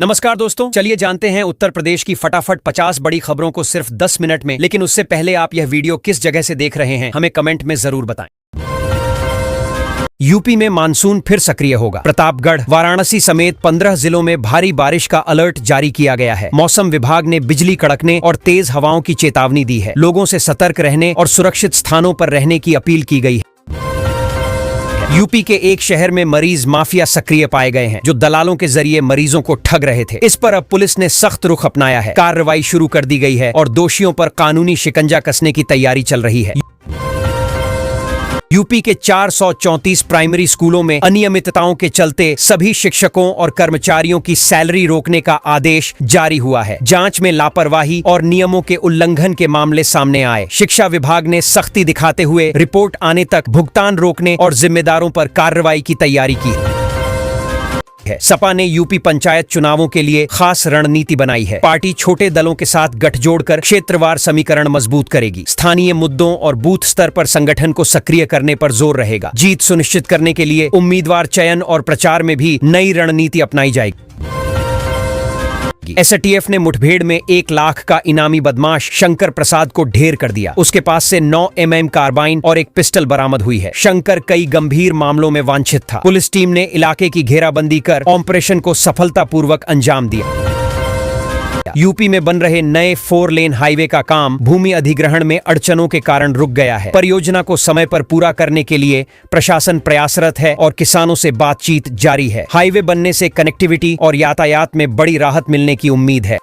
नमस्कार दोस्तों, चलिए जानते हैं उत्तर प्रदेश की फटाफट 50 बड़ी खबरों को सिर्फ 10 मिनट में। लेकिन उससे पहले आप यह वीडियो किस जगह से देख रहे हैं हमें कमेंट में जरूर बताएं। यूपी में मानसून फिर सक्रिय होगा। प्रतापगढ़, वाराणसी समेत 15 जिलों में भारी बारिश का अलर्ट जारी किया गया है। मौसम विभाग ने बिजली कड़कने और तेज हवाओं की चेतावनी दी है। लोगों से सतर्क रहने और सुरक्षित स्थानों पर रहने की अपील की गई है। यूपी के एक शहर में मरीज माफिया सक्रिय पाए गए हैं जो दलालों के जरिए मरीजों को ठग रहे थे। इस पर अब पुलिस ने सख्त रुख अपनाया है। कार्रवाई शुरू कर दी गई है और दोषियों पर कानूनी शिकंजा कसने की तैयारी चल रही है। यूपी के 434 प्राइमरी स्कूलों में अनियमितताओं के चलते सभी शिक्षकों और कर्मचारियों की सैलरी रोकने का आदेश जारी हुआ है। जांच में लापरवाही और नियमों के उल्लंघन के मामले सामने आए। शिक्षा विभाग ने सख्ती दिखाते हुए रिपोर्ट आने तक भुगतान रोकने और जिम्मेदारों पर कार्रवाई की तैयारी की है। सपा ने यूपी पंचायत चुनावों के लिए खास रणनीति बनाई है। पार्टी छोटे दलों के साथ गठजोड़ कर क्षेत्रवार समीकरण मजबूत करेगी। स्थानीय मुद्दों और बूथ स्तर पर संगठन को सक्रिय करने पर जोर रहेगा। जीत सुनिश्चित करने के लिए उम्मीदवार चयन और प्रचार में भी नई रणनीति अपनाई जाएगी। एसटीएफ ने मुठभेड़ में 1 लाख का इनामी बदमाश शंकर प्रसाद को ढेर कर दिया। उसके पास से 9 mm कार्बाइन और एक पिस्टल बरामद हुई है। शंकर कई गंभीर मामलों में वांछित था। पुलिस टीम ने इलाके की घेराबंदी कर ऑपरेशन को सफलतापूर्वक अंजाम दिया। यूपी में बन रहे नए 4 लेन हाईवे का काम भूमि अधिग्रहण में अड़चनों के कारण रुक गया है। परियोजना को समय पर पूरा करने के लिए प्रशासन प्रयासरत है और किसानों से बातचीत जारी है। हाईवे बनने से कनेक्टिविटी और यातायात में बड़ी राहत मिलने की उम्मीद है।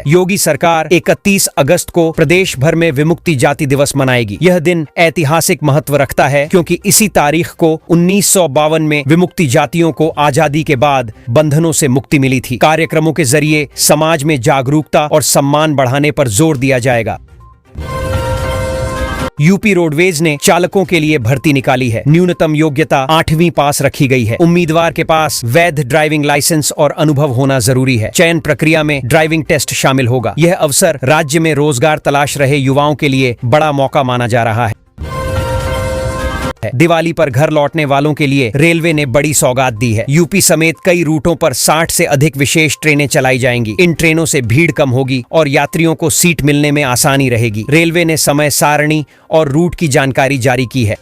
योगी सरकार 31 अगस्त को प्रदेश भर में विमुक्ति जाति दिवस मनाएगी। यह दिन ऐतिहासिक महत्व रखता है क्योंकि इसी तारीख को 1952 में विमुक्ति जातियों को आजादी के बाद बंधनों से मुक्ति मिली थी। कार्यक्रमों के जरिए समाज में जागरूकता और सम्मान बढ़ाने पर जोर दिया जाएगा। यूपी रोडवेज ने चालकों के लिए भर्ती निकाली है। न्यूनतम योग्यता 8वीं पास रखी गई है। उम्मीदवार के पास वैध ड्राइविंग लाइसेंस और अनुभव होना जरूरी है। चयन प्रक्रिया में ड्राइविंग टेस्ट शामिल होगा। यह अवसर राज्य में रोजगार तलाश रहे युवाओं के लिए बड़ा मौका माना जा रहा है। दिवाली पर घर लौटने वालों के लिए रेलवे ने बड़ी सौगात दी है। यूपी समेत कई रूटों पर 60 से अधिक विशेष ट्रेनें चलाई जाएंगी। इन ट्रेनों से भीड़ कम होगी और यात्रियों को सीट मिलने में आसानी रहेगी। रेलवे ने समय सारणी और रूट की जानकारी जारी की है।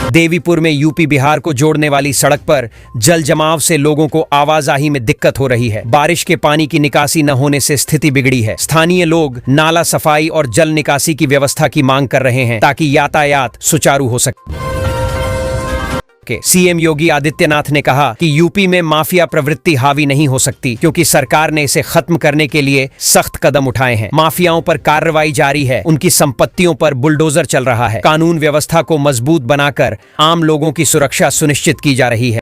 देवीपुर में यूपी बिहार को जोड़ने वाली सड़क पर जल जमाव से लोगों को आवाजाही में दिक्कत हो रही है। बारिश के पानी की निकासी न होने से स्थिति बिगड़ी है। स्थानीय लोग नाला सफाई और जल निकासी की व्यवस्था की मांग कर रहे हैं ताकि यातायात सुचारू हो सके। सीएम योगी आदित्यनाथ ने कहा कि यूपी में माफिया प्रवृत्ति हावी नहीं हो सकती क्योंकि सरकार ने इसे खत्म करने के लिए सख्त कदम उठाए हैं। माफियाओं पर कार्रवाई जारी है। उनकी संपत्तियों पर बुलडोजर चल रहा है। कानून व्यवस्था को मजबूत बनाकर आम लोगों की सुरक्षा सुनिश्चित की जा रही है।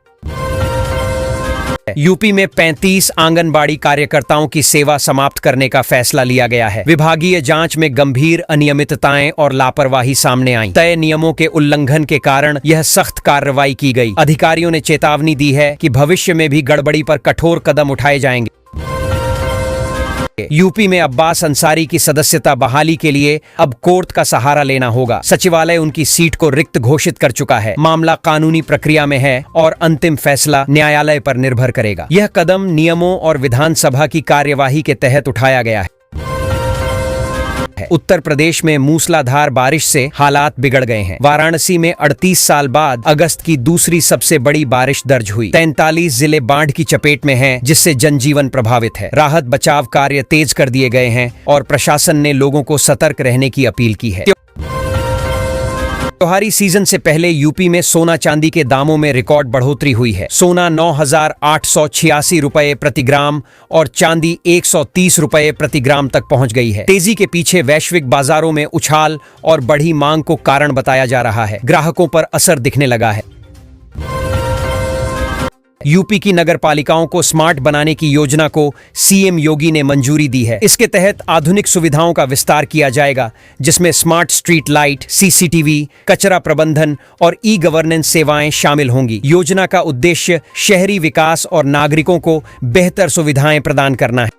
यूपी में 35 आंगनबाड़ी कार्यकर्ताओं की सेवा समाप्त करने का फैसला लिया गया है। विभागीय जांच में गंभीर अनियमितताएं और लापरवाही सामने आई। तय नियमों के उल्लंघन के कारण यह सख्त कार्रवाई की गई। अधिकारियों ने चेतावनी दी है कि भविष्य में भी गड़बड़ी पर कठोर कदम उठाए जाएंगे। यूपी में अब्बास अंसारी की सदस्यता बहाली के लिए अब कोर्ट का सहारा लेना होगा। सचिवालय उनकी सीट को रिक्त घोषित कर चुका है। मामला कानूनी प्रक्रिया में है और अंतिम फैसला न्यायालय पर निर्भर करेगा। यह कदम नियमों और विधानसभा की कार्यवाही के तहत उठाया गया है। उत्तर प्रदेश में मूसलाधार बारिश से हालात बिगड़ गए हैं। वाराणसी में 38 साल बाद अगस्त की दूसरी सबसे बड़ी बारिश दर्ज हुई। 43 जिले बाढ़ की चपेट में हैं, जिससे जनजीवन प्रभावित है। राहत बचाव कार्य तेज कर दिए गए हैं और प्रशासन ने लोगों को सतर्क रहने की अपील की है। त्योहारी सीजन से पहले यूपी में सोना चांदी के दामों में रिकॉर्ड बढ़ोतरी हुई है। सोना 9,886 रुपए प्रति ग्राम और चांदी 130 रुपए प्रति ग्राम तक पहुंच गई है। तेजी के पीछे वैश्विक बाजारों में उछाल और बढ़ी मांग को कारण बताया जा रहा है। ग्राहकों पर असर दिखने लगा है। यूपी की नगर पालिकाओं को स्मार्ट बनाने की योजना को सीएम योगी ने मंजूरी दी है। इसके तहत आधुनिक सुविधाओं का विस्तार किया जाएगा, जिसमें स्मार्ट स्ट्रीट लाइट, सीसीटीवी, कचरा प्रबंधन और ई गवर्नेंस सेवाएं शामिल होंगी। योजना का उद्देश्य शहरी विकास और नागरिकों को बेहतर सुविधाएं प्रदान करना है।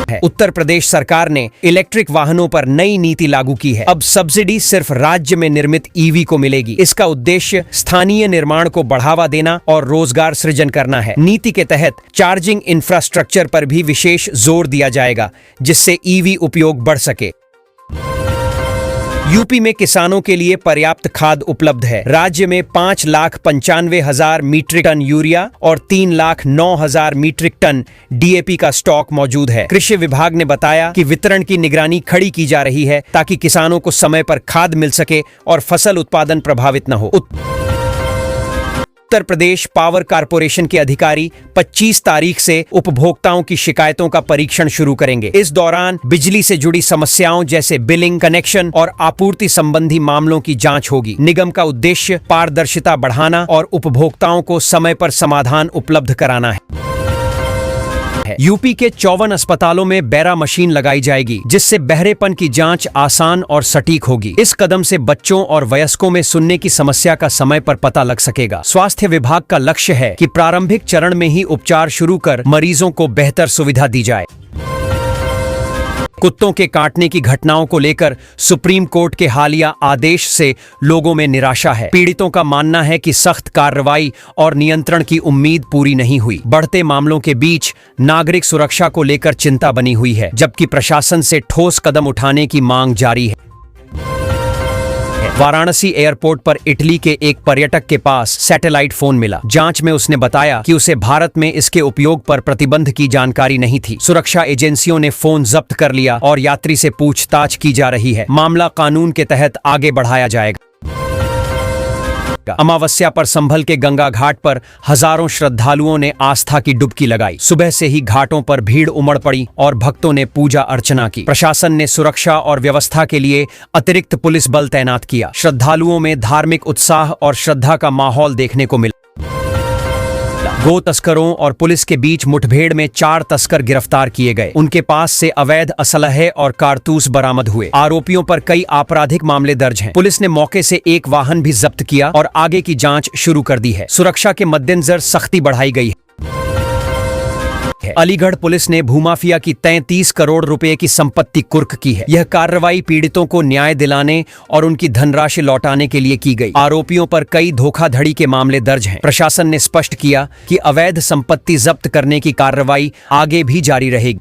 है। उत्तर प्रदेश सरकार ने इलेक्ट्रिक वाहनों पर नई नीति लागू की है। अब सब्सिडी सिर्फ राज्य में निर्मित ईवी को मिलेगी। इसका उद्देश्य स्थानीय निर्माण को बढ़ावा देना और रोजगार सृजन करना है। नीति के तहत चार्जिंग इंफ्रास्ट्रक्चर पर भी विशेष जोर दिया जाएगा, जिससे ईवी उपयोग बढ़ सके। यूपी में किसानों के लिए पर्याप्त खाद उपलब्ध है। राज्य में 5,95,000 मीट्रिक टन यूरिया और 3,09,000 मीट्रिक टन डीएपी का स्टॉक मौजूद है। कृषि विभाग ने बताया कि वितरण की निगरानी कड़ी की जा रही है ताकि किसानों को समय पर खाद मिल सके और फसल उत्पादन प्रभावित न हो। उत्तर प्रदेश पावर कारपोरेशन के अधिकारी 25 तारीख से उपभोक्ताओं की शिकायतों का परीक्षण शुरू करेंगे। इस दौरान बिजली से जुड़ी समस्याओं जैसे बिलिंग, कनेक्शन और आपूर्ति संबंधी मामलों की जांच होगी। निगम का उद्देश्य पारदर्शिता बढ़ाना और उपभोक्ताओं को समय पर समाधान उपलब्ध कराना है। यूपी के 54 अस्पतालों में बैरा मशीन लगाई जाएगी, जिससे बहरेपन की जांच आसान और सटीक होगी। इस कदम से बच्चों और वयस्कों में सुनने की समस्या का समय पर पता लग सकेगा। स्वास्थ्य विभाग का लक्ष्य है कि प्रारंभिक चरण में ही उपचार शुरू कर मरीजों को बेहतर सुविधा दी जाए। कुत्तों के काटने की घटनाओं को लेकर सुप्रीम कोर्ट के हालिया आदेश से लोगों में निराशा है। पीड़ितों का मानना है कि सख्त कार्रवाई और नियंत्रण की उम्मीद पूरी नहीं हुई। बढ़ते मामलों के बीच नागरिक सुरक्षा को लेकर चिंता बनी हुई है, जबकि प्रशासन से ठोस कदम उठाने की मांग जारी है। वाराणसी एयरपोर्ट पर इटली के एक पर्यटक के पास सैटेलाइट फोन मिला। जांच में उसने बताया कि उसे भारत में इसके उपयोग पर प्रतिबंध की जानकारी नहीं थी। सुरक्षा एजेंसियों ने फोन जब्त कर लिया और यात्री से पूछताछ की जा रही है। मामला कानून के तहत आगे बढ़ाया जाएगा। अमावस्या पर संभल के गंगा घाट पर हजारों श्रद्धालुओं ने आस्था की डुबकी लगाई। सुबह से ही घाटों पर भीड़ उमड़ पड़ी और भक्तों ने पूजा अर्चना की। प्रशासन ने सुरक्षा और व्यवस्था के लिए अतिरिक्त पुलिस बल तैनात किया। श्रद्धालुओं में धार्मिक उत्साह और श्रद्धा का माहौल देखने को मिला। गो तस्करों और पुलिस के बीच मुठभेड़ में 4 तस्कर गिरफ्तार किए गए। उनके पास से अवैध असलहे और कारतूस बरामद हुए। आरोपियों पर कई आपराधिक मामले दर्ज हैं। पुलिस ने मौके से एक वाहन भी जब्त किया और आगे की जांच शुरू कर दी है। सुरक्षा के मद्देनजर सख्ती बढ़ाई गई है। अलीगढ़ पुलिस ने भूमाफिया की 33 करोड़ रुपए की संपत्ति कुर्क की है। यह कार्रवाई पीड़ितों को न्याय दिलाने और उनकी धनराशि लौटाने के लिए की गई। आरोपियों पर कई धोखाधड़ी के मामले दर्ज हैं। प्रशासन ने स्पष्ट किया कि अवैध संपत्ति जब्त करने की कार्रवाई आगे भी जारी रहेगी।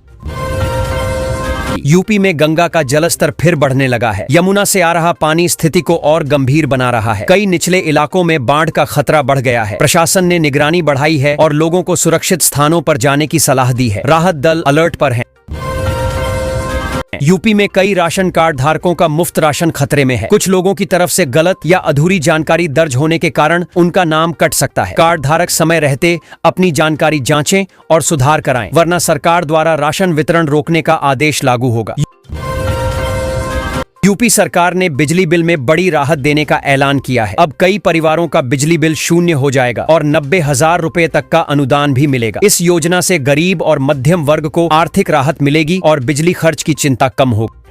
यूपी में गंगा का जलस्तर फिर बढ़ने लगा है। यमुना से आ रहा पानी स्थिति को और गंभीर बना रहा है। कई निचले इलाकों में बाढ़ का खतरा बढ़ गया है। प्रशासन ने निगरानी बढ़ाई है और लोगों को सुरक्षित स्थानों पर जाने की सलाह दी है। राहत दल अलर्ट पर हैं। यूपी में कई राशन कार्ड धारकों का मुफ्त राशन खतरे में है। कुछ लोगों की तरफ से गलत या अधूरी जानकारी दर्ज होने के कारण उनका नाम कट सकता है। कार्ड धारक समय रहते अपनी जानकारी जांचें और सुधार कराएं, वरना सरकार द्वारा राशन वितरण रोकने का आदेश लागू होगा। यूपी सरकार ने बिजली बिल में बड़ी राहत देने का ऐलान किया है। अब कई परिवारों का बिजली बिल शून्य हो जाएगा और 90,000 रुपए तक का अनुदान भी मिलेगा। इस योजना से गरीब और मध्यम वर्ग को आर्थिक राहत मिलेगी और बिजली खर्च की चिंता कम होगी।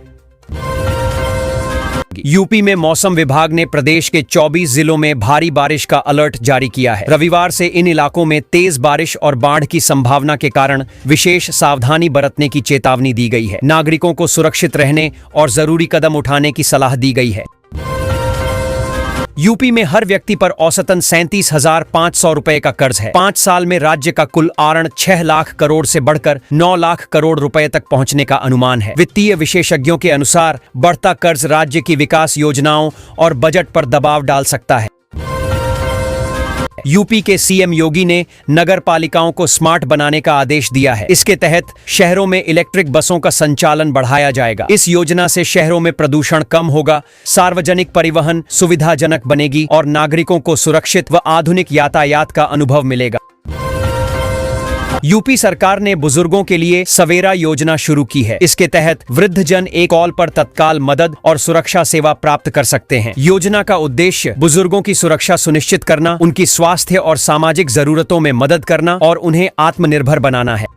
यूपी में मौसम विभाग ने प्रदेश के 24 जिलों में भारी बारिश का अलर्ट जारी किया है। रविवार से इन इलाकों में तेज बारिश और बाढ़ की संभावना के कारण विशेष सावधानी बरतने की चेतावनी दी गई है। नागरिकों को सुरक्षित रहने और जरूरी कदम उठाने की सलाह दी गई है। यूपी में हर व्यक्ति पर औसतन 37,500 रुपए का कर्ज है। 5 साल में राज्य का कुल आरण 6 लाख करोड़ से बढ़कर 9 लाख करोड़ रुपए तक पहुंचने का अनुमान है। वित्तीय विशेषज्ञों के अनुसार बढ़ता कर्ज राज्य की विकास योजनाओं और बजट पर दबाव डाल सकता है। यूपी के सीएम योगी ने नगर पालिकाओं को स्मार्ट बनाने का आदेश दिया है। इसके तहत शहरों में इलेक्ट्रिक बसों का संचालन बढ़ाया जाएगा। इस योजना से शहरों में प्रदूषण कम होगा, सार्वजनिक परिवहन सुविधाजनक बनेगी और नागरिकों को सुरक्षित व आधुनिक यातायात का अनुभव मिलेगा। यूपी सरकार ने बुजुर्गों के लिए सवेरा योजना शुरू की है। इसके तहत वृद्धजन एक कॉल पर तत्काल मदद और सुरक्षा सेवा प्राप्त कर सकते हैं। योजना का उद्देश्य बुजुर्गों की सुरक्षा सुनिश्चित करना, उनकी स्वास्थ्य और सामाजिक जरूरतों में मदद करना और उन्हें आत्मनिर्भर बनाना है।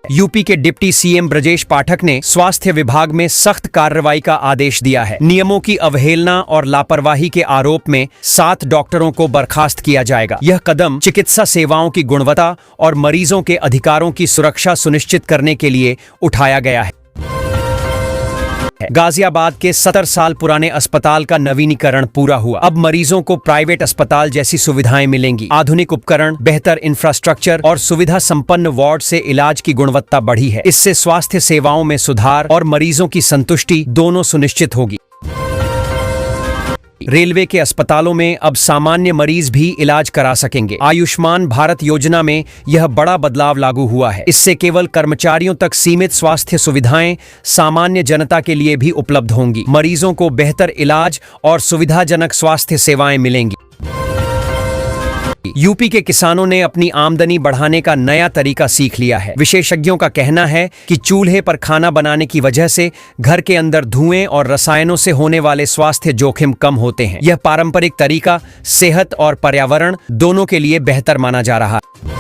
यूपी के डिप्टी सीएम ब्रजेश पाठक ने स्वास्थ्य विभाग में सख्त कार्रवाई का आदेश दिया है। नियमों की अवहेलना और लापरवाही के आरोप में 7 डॉक्टरों को बर्खास्त किया जाएगा। यह कदम चिकित्सा सेवाओं की गुणवत्ता और मरीजों के अधिकारों की सुरक्षा सुनिश्चित करने के लिए उठाया गया है। गाजियाबाद के 70 साल पुराने अस्पताल का नवीनीकरण पूरा हुआ। अब मरीजों को प्राइवेट अस्पताल जैसी सुविधाएं मिलेंगी। आधुनिक उपकरण, बेहतर इंफ्रास्ट्रक्चर और सुविधा संपन्न वार्ड से इलाज की गुणवत्ता बढ़ी है। इससे स्वास्थ्य सेवाओं में सुधार और मरीजों की संतुष्टि दोनों सुनिश्चित होगी। रेलवे के अस्पतालों में अब सामान्य मरीज भी इलाज करा सकेंगे। आयुष्मान भारत योजना में यह बड़ा बदलाव लागू हुआ है। इससे केवल कर्मचारियों तक सीमित स्वास्थ्य सुविधाएं सामान्य जनता के लिए भी उपलब्ध होंगी। मरीजों को बेहतर इलाज और सुविधाजनक स्वास्थ्य सेवाएं मिलेंगी। यूपी के किसानों ने अपनी आमदनी बढ़ाने का नया तरीका सीख लिया है। विशेषज्ञों का कहना है कि चूल्हे पर खाना बनाने की वजह से घर के अंदर धुएं और रसायनों से होने वाले स्वास्थ्य जोखिम कम होते हैं। यह पारंपरिक तरीका सेहत और पर्यावरण दोनों के लिए बेहतर माना जा रहा है।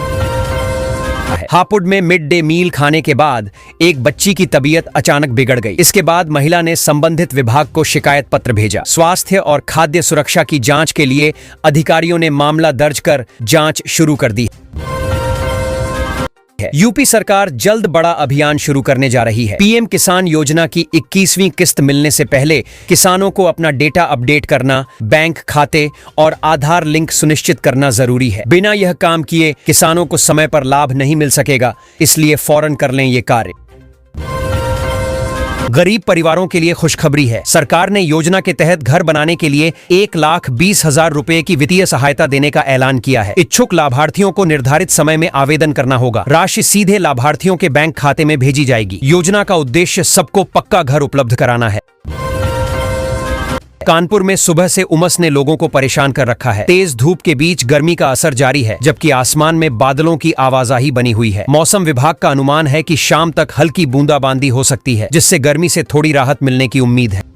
हापुड़ में मिड डे मील खाने के बाद एक बच्ची की तबीयत अचानक बिगड़ गई। इसके बाद महिला ने संबंधित विभाग को शिकायत पत्र भेजा। स्वास्थ्य और खाद्य सुरक्षा की जांच के लिए अधिकारियों ने मामला दर्ज कर जांच शुरू कर दी है। यूपी सरकार जल्द बड़ा अभियान शुरू करने जा रही है। पीएम किसान योजना की 21वीं किस्त मिलने से पहले किसानों को अपना डेटा अपडेट करना, बैंक खाते और आधार लिंक सुनिश्चित करना जरूरी है। बिना यह काम किए किसानों को समय पर लाभ नहीं मिल सकेगा, इसलिए फौरन कर लें ये कार्य। गरीब परिवारों के लिए खुशखबरी है। सरकार ने योजना के तहत घर बनाने के लिए 1,20,000 रुपए की वित्तीय सहायता देने का ऐलान किया है। इच्छुक लाभार्थियों को निर्धारित समय में आवेदन करना होगा। राशि सीधे लाभार्थियों के बैंक खाते में भेजी जाएगी। योजना का उद्देश्य सबको पक्का घर उपलब्ध कराना है। कानपुर में सुबह से उमस ने लोगों को परेशान कर रखा है। तेज धूप के बीच गर्मी का असर जारी है, जबकि आसमान में बादलों की आवाजाही बनी हुई है। मौसम विभाग का अनुमान है कि शाम तक हल्की बूंदाबांदी हो सकती है, जिससे गर्मी से थोड़ी राहत मिलने की उम्मीद है।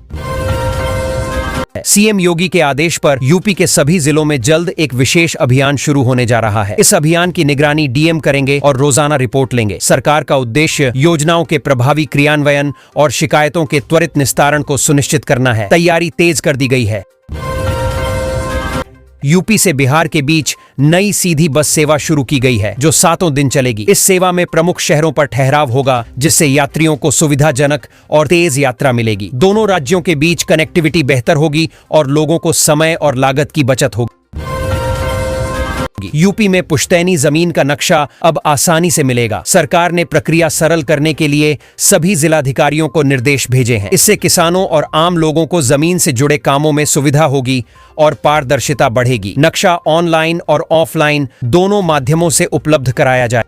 सीएम योगी के आदेश पर यूपी के सभी जिलों में जल्द एक विशेष अभियान शुरू होने जा रहा है। इस अभियान की निगरानी डीएम करेंगे और रोजाना रिपोर्ट लेंगे। सरकार का उद्देश्य योजनाओं के प्रभावी क्रियान्वयन और शिकायतों के त्वरित निस्तारण को सुनिश्चित करना है। तैयारी तेज कर दी गई है। यूपी से बिहार के बीच नई सीधी बस सेवा शुरू की गई है, जो 7 दिन चलेगी। इस सेवा में प्रमुख शहरों पर ठहराव होगा, जिससे यात्रियों को सुविधाजनक और तेज यात्रा मिलेगी। दोनों राज्यों के बीच कनेक्टिविटी बेहतर होगी और लोगों को समय और लागत की बचत होगी। यूपी में पुश्तैनी जमीन का नक्शा अब आसानी से मिलेगा। सरकार ने प्रक्रिया सरल करने के लिए सभी जिलाधिकारियों को निर्देश भेजे हैं। इससे किसानों और आम लोगों को जमीन से जुड़े कामों में सुविधा होगी और पारदर्शिता बढ़ेगी। नक्शा ऑनलाइन और ऑफलाइन दोनों माध्यमों से उपलब्ध कराया जाए।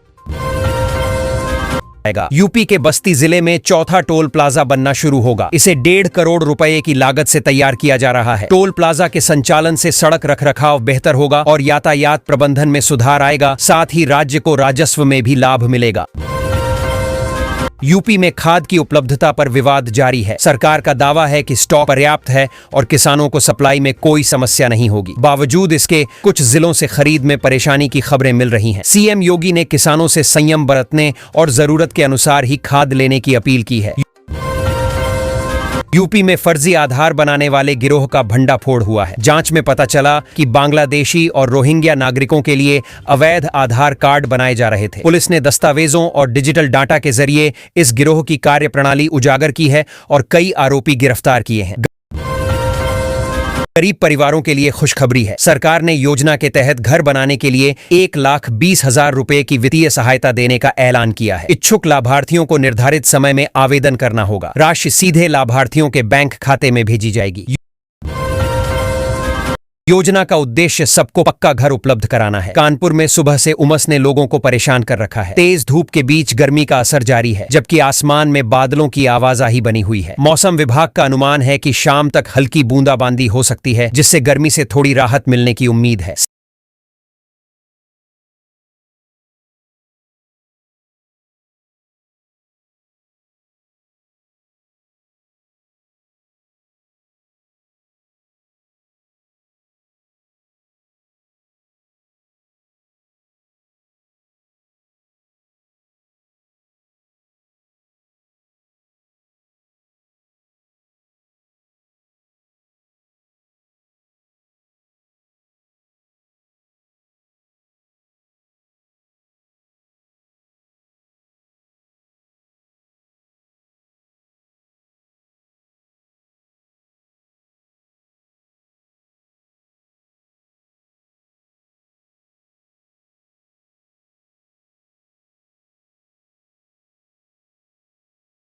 यूपी के बस्ती जिले में चौथा टोल प्लाजा बनना शुरू होगा। इसे 1.5 करोड़ रुपए की लागत से तैयार किया जा रहा है। टोल प्लाजा के संचालन से सड़क रखरखाव बेहतर होगा और यातायात प्रबंधन में सुधार आएगा। साथ ही राज्य को राजस्व में भी लाभ मिलेगा। यूपी में खाद की उपलब्धता पर विवाद जारी है। सरकार का दावा है कि स्टॉक पर्याप्त है और किसानों को सप्लाई में कोई समस्या नहीं होगी। बावजूद इसके कुछ जिलों से खरीद में परेशानी की खबरें मिल रही हैं। सीएम योगी ने किसानों से संयम बरतने और जरूरत के अनुसार ही खाद लेने की अपील की है। यूपी में फर्जी आधार बनाने वाले गिरोह का भंडाफोड़ हुआ है। जांच में पता चला कि बांग्लादेशी और रोहिंग्या नागरिकों के लिए अवैध आधार कार्ड बनाए जा रहे थे। पुलिस ने दस्तावेजों और डिजिटल डाटा के जरिए इस गिरोह की कार्यप्रणाली उजागर की है और कई आरोपी गिरफ्तार किए हैं। गरीब परिवारों के लिए खुशखबरी है। सरकार ने योजना के तहत घर बनाने के लिए 1,20,000 रुपए की वित्तीय सहायता देने का ऐलान किया है। इच्छुक लाभार्थियों को निर्धारित समय में आवेदन करना होगा। राशि सीधे लाभार्थियों के बैंक खाते में भेजी जाएगी। योजना का उद्देश्य सबको पक्का घर उपलब्ध कराना है। कानपुर में सुबह से उमस ने लोगों को परेशान कर रखा है। तेज धूप के बीच गर्मी का असर जारी है, जबकि आसमान में बादलों की आवाजाही बनी हुई है। मौसम विभाग का अनुमान है कि शाम तक हल्की बूंदाबांदी हो सकती है, जिससे गर्मी से थोड़ी राहत मिलने की उम्मीद है।